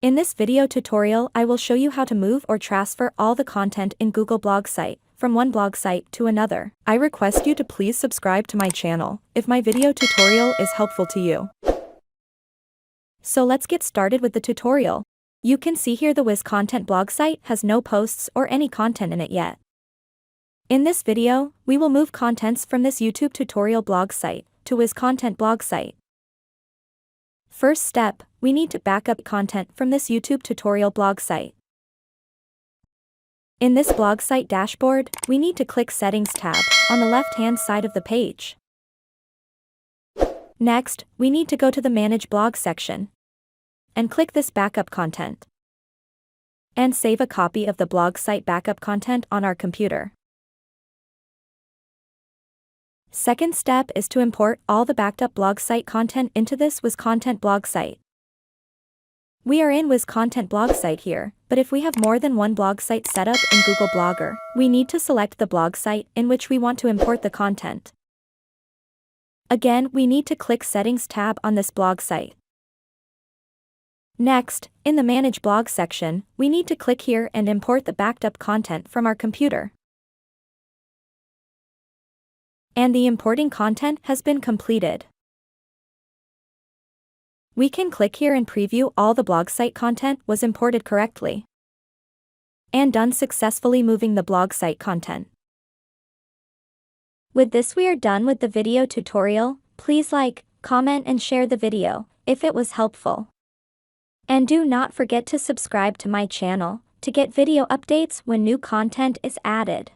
In this video tutorial, I will show you how to move or transfer all the content in Google Blog site from one blog site to another. I request you to please subscribe to my channel if my video tutorial is helpful to you. So let's get started with the tutorial. You can see here the Wiz Content blog site has no posts or any content in it yet. In this video, we will move contents from this YouTube tutorial blog site to Wiz Content blog site. First step, we need to back up content from this YouTube tutorial blog site. In this blog site dashboard, we need to click Settings tab on the left-hand side of the page. Next, we need to go to the Manage Blog section and click this Backup Content and save a copy of the blog site backup content on our computer. Second step is to import all the backed up blog site content into this Wiz Content blog site. We are in Wiz Content blog site here, but if we have more than one blog site set up in Google Blogger, we need to select the blog site in which we want to import the content. Again, we need to click Settings tab on this blog site. Next, in the Manage Blog section, we need to click here and import the backed up content from our computer. And the importing content has been completed. We can click here and preview all the blog site content was imported correctly and done successfully moving the blog site content. With this we are done with the video tutorial. Please like, comment and share the video if it was helpful. And do not forget to subscribe to my channel to get video updates when new content is added.